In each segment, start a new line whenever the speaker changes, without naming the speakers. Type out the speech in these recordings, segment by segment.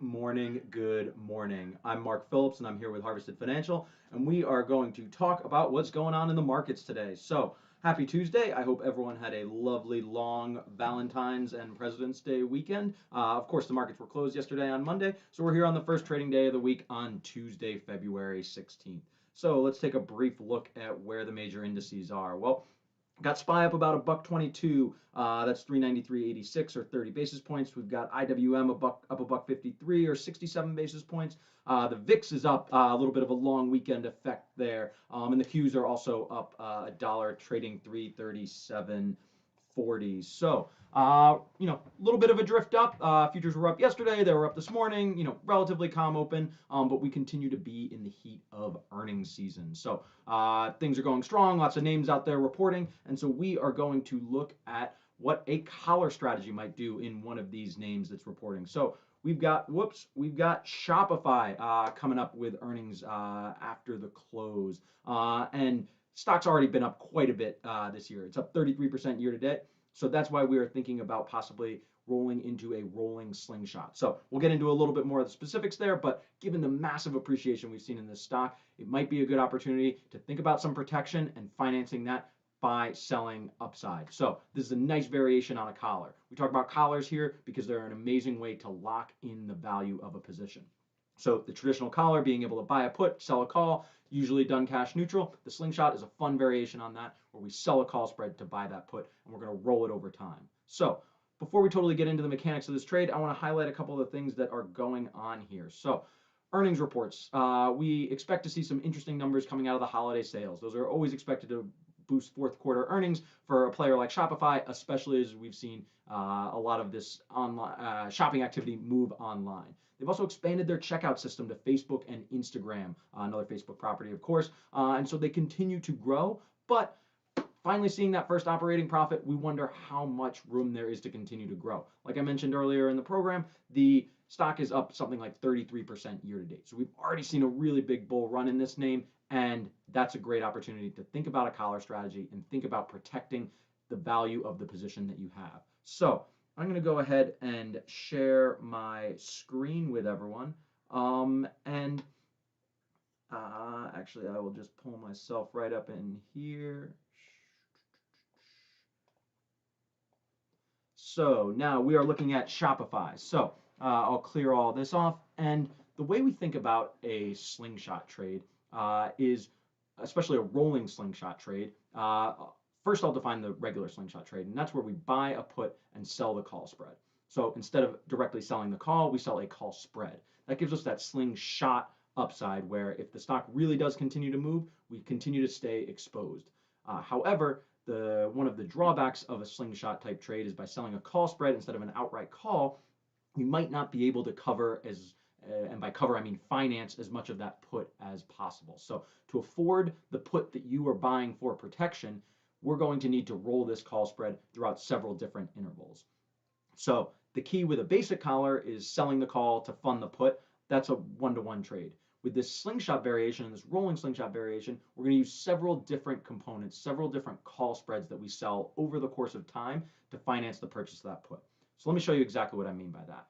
morning. Good morning. I'm Mark Phillips and I'm here with Harvested Financial, and we are going to talk about what's going on in the markets today. So, happy Tuesday. I hope everyone had a lovely long Valentine's and President's Day weekend. Of course, the markets were closed yesterday on Monday, so we're here on the first trading day of the week on Tuesday, February 16th. So, let's take a brief look at where the major indices are. Well, got SPY up about a buck 22. That's 393.86 or 30 basis points. We've got IWM up a buck 53 or 67 basis points. The VIX is up a little bit of a long weekend effect there, and the Qs are also up a dollar, trading 337.40. So, a little bit of a drift up. Futures were up yesterday. They were up this morning. Relatively calm open, but we continue to be in the heat of earnings season. So things are going strong. Lots of names out there reporting, and so we are going to look at what a collar strategy might do in one of these names that's reporting. So we've got Shopify coming up with earnings after the close, and stock's already been up quite a bit this year. It's up 33% year to date. So that's why we are thinking about possibly rolling into a rolling slingshot. So we'll get into a little bit more of the specifics there, but given the massive appreciation we've seen in this stock, it might be a good opportunity to think about some protection and financing that by selling upside. So this is a nice variation on a collar. We talk about collars here because they're an amazing way to lock in the value of a position. So the traditional collar, being able to buy a put, sell a call, usually done cash neutral. The slingshot is a fun variation on that, where we sell a call spread to buy that put, and we're going to roll it over time. So before we totally get into the mechanics of this trade, I want to highlight a couple of the things that are going on here. So earnings reports. We expect to see some interesting numbers coming out of the holiday sales. Those are always expected to boost fourth quarter earnings for a player like Shopify, especially as we've seen a lot of this online shopping activity move online. They've also expanded their checkout system to Facebook and Instagram, another Facebook property, of course, and so they continue to grow. But finally seeing that first operating profit, we wonder how much room there is to continue to grow. Like I mentioned earlier in the program, the stock is up something like 33% year to date. So we've already seen a really big bull run in this name, and that's a great opportunity to think about a collar strategy and think about protecting the value of the position that you have. So I'm going to go ahead and share my screen with everyone. And actually, I will just pull myself right up in here. So now we are looking at Shopify. So I'll clear all this off. And the way we think about a slingshot trade is, especially a rolling slingshot trade, first I'll define the regular slingshot trade, and that's where we buy a put and sell the call spread. So instead of directly selling the call, we sell a call spread. That gives us that slingshot upside where if the stock really does continue to move, we continue to stay exposed. However, one of the drawbacks of a slingshot type trade is by selling a call spread instead of an outright call, you might not be able to cover and by cover I mean finance as much of that put as possible. So to afford the put that you are buying for protection, we're going to need to roll this call spread throughout several different intervals. So the key with a basic collar is selling the call to fund the put. That's a one-to-one trade. With this slingshot variation and this rolling slingshot variation, we're going to use several different components, several different call spreads that we sell over the course of time to finance the purchase of that put. So let me show you exactly what I mean by that.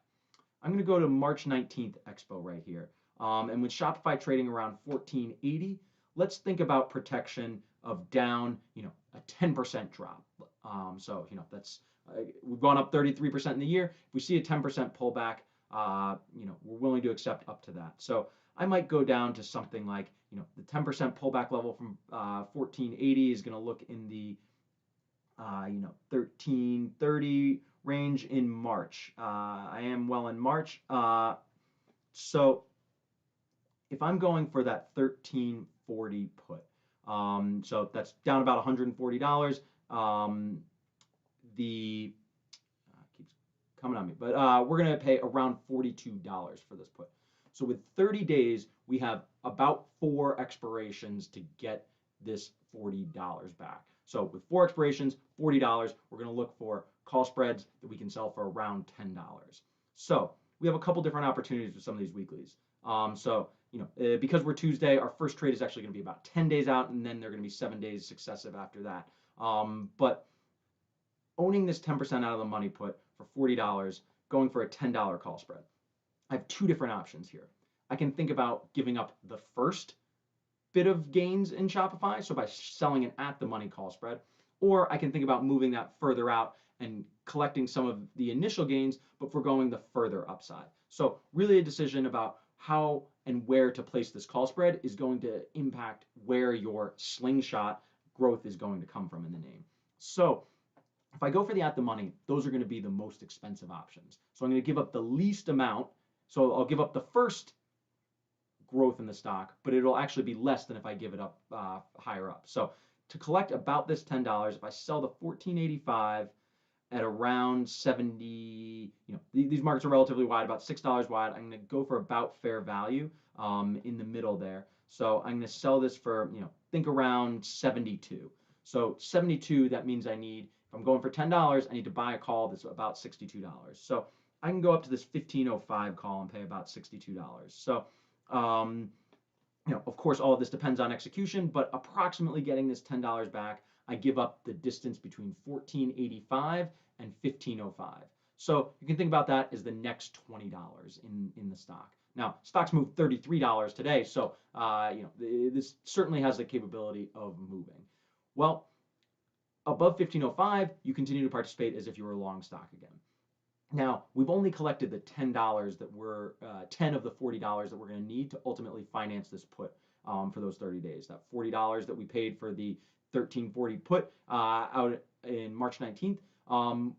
I'm going to go to March 19th Expo right here. And with Shopify trading around 1480, let's think about protection of down, a 10% drop. That's we've gone up 33% in the year. If we see a 10% pullback, we're willing to accept up to that. So I might go down to something like, the 10% pullback level from 1480 is going to look in the 1330 range in March. I am well in March. So if I'm going for that 1340 put, so that's down about $140. The keeps coming on me, but we're going to pay around $42 for this put. So with 30 days, we have about 4 expirations to get this $40 back. So with 4 expirations, $40, we're going to look for call spreads that we can sell for around $10. So we have a couple different opportunities with some of these weeklies. Because we're Tuesday, our first trade is actually going to be about 10 days out, and then they're going to be 7 days successive after that. But owning this 10% out of the money put for $40, going for a $10 call spread. I have two different options here. I can think about giving up the first bit of gains in Shopify, so by selling it at the money call spread, or I can think about moving that further out and collecting some of the initial gains, but foregoing the further upside. So really a decision about how and where to place this call spread is going to impact where your slingshot growth is going to come from in the name. So if I go for the at the money, those are going to be the most expensive options. So I'm going to give up the least amount. So I'll give up the first growth in the stock, but it'll actually be less than if I give it up higher up. So to collect about this $10, if I sell the 1485 at around 70, these markets are relatively wide, about $6 wide. I'm going to go for about fair value in the middle there. So I'm going to sell this for, think around 72. So 72, that means if I'm going for $10, I need to buy a call that's about $62. So I can go up to this 1505 call and pay about $62. So, of course, all of this depends on execution, but approximately getting this $10 back, I give up the distance between 1485 and 1505. So you can think about that as the next $20 in the stock. Now, stocks moved $33 today, so this certainly has the capability of moving. Well, above 1505, you continue to participate as if you were a long stock again. Now, we've only collected the $10 that we're, 10 of the $40 that we're going to need to ultimately finance this put for those 30 days. That $40 that we paid for the 1340 put out in March 19th,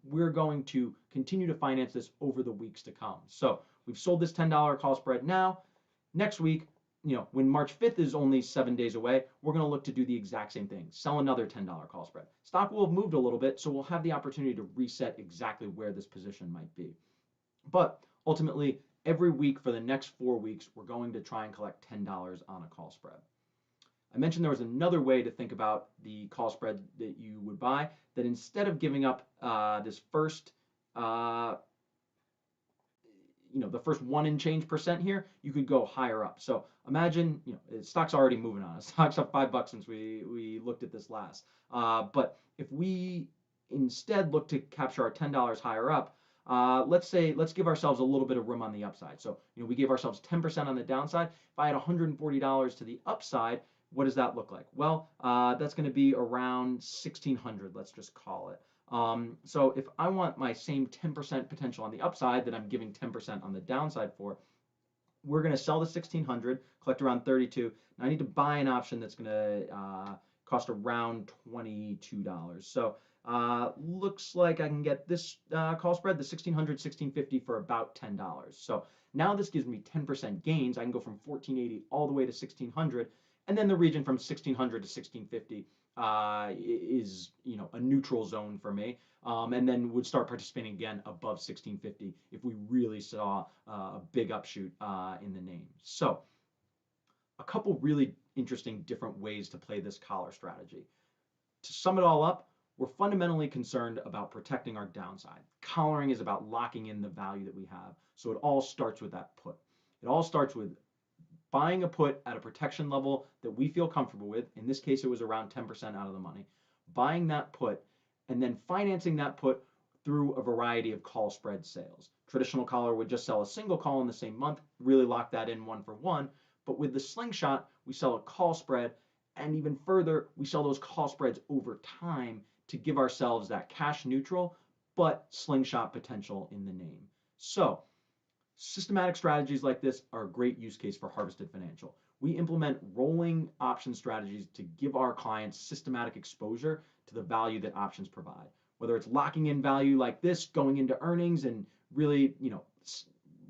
we're going to continue to finance this over the weeks to come. So we've sold this $10 call spread now. Next week, when March 5th is only 7 days away, we're going to look to do the exact same thing, sell another $10 call spread. Stock will have moved a little bit, so we'll have the opportunity to reset exactly where this position might be. But ultimately, every week for the next 4 weeks, we're going to try and collect $10 on a call spread. I mentioned there was another way to think about the call spread that you would buy, that instead of giving up this first the first 1 and change percent here, you could go higher up. So imagine, stock's already moving on us. Stock's up $5 since we looked at this last. But if we instead look to capture our $10 higher up, let's give ourselves a little bit of room on the upside. So, we gave ourselves 10% on the downside. If I had $140 to the upside, what does that look like? Well, that's going to be around 1600, let's just call it. So if I want my same 10% potential on the upside that I'm giving 10% on the downside for, we're going to sell the 1600, collect around 32. Now I need to buy an option that's going to cost around $22. So looks like I can get this call spread, the 1600, 1650 for about $10. So now this gives me 10% gains. I can go from 1480 all the way to 1600, and then the region from 1600 to 1650 is a neutral zone for me, and then would start participating again above 1650 if we really saw a big upshoot in the name. So a couple really interesting different ways to play this collar strategy. To sum it all up, we're fundamentally concerned about protecting our downside. Collaring is about locking in the value that we have. So it all starts with that put. It all starts with buying a put at a protection level that we feel comfortable with. In this case, it was around 10% out of the money. Buying that put and then financing that put through a variety of call spread sales. Traditional collar would just sell a single call in the same month, really lock that in 1 for 1. But with the slingshot, we sell a call spread, and even further, we sell those call spreads over time to give ourselves that cash neutral, but slingshot potential in the name. So systematic strategies like this are a great use case for Harvested Financial. We implement rolling option strategies to give our clients systematic exposure to the value that options provide. Whether it's locking in value like this, going into earnings, and really,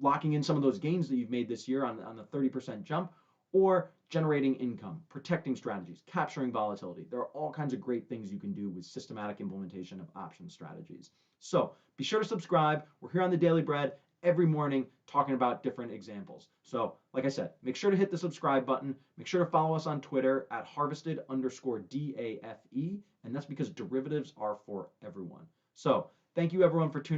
locking in some of those gains that you've made this year on the 30% jump, or generating income, protecting strategies, capturing volatility. There are all kinds of great things you can do with systematic implementation of option strategies. So be sure to subscribe. We're here on the Daily Bread every morning talking about different examples. So like I said, make sure to hit the subscribe button. Make sure to follow us on Twitter at harvested_DAFE. And that's because derivatives are for everyone. So thank you everyone for tuning in.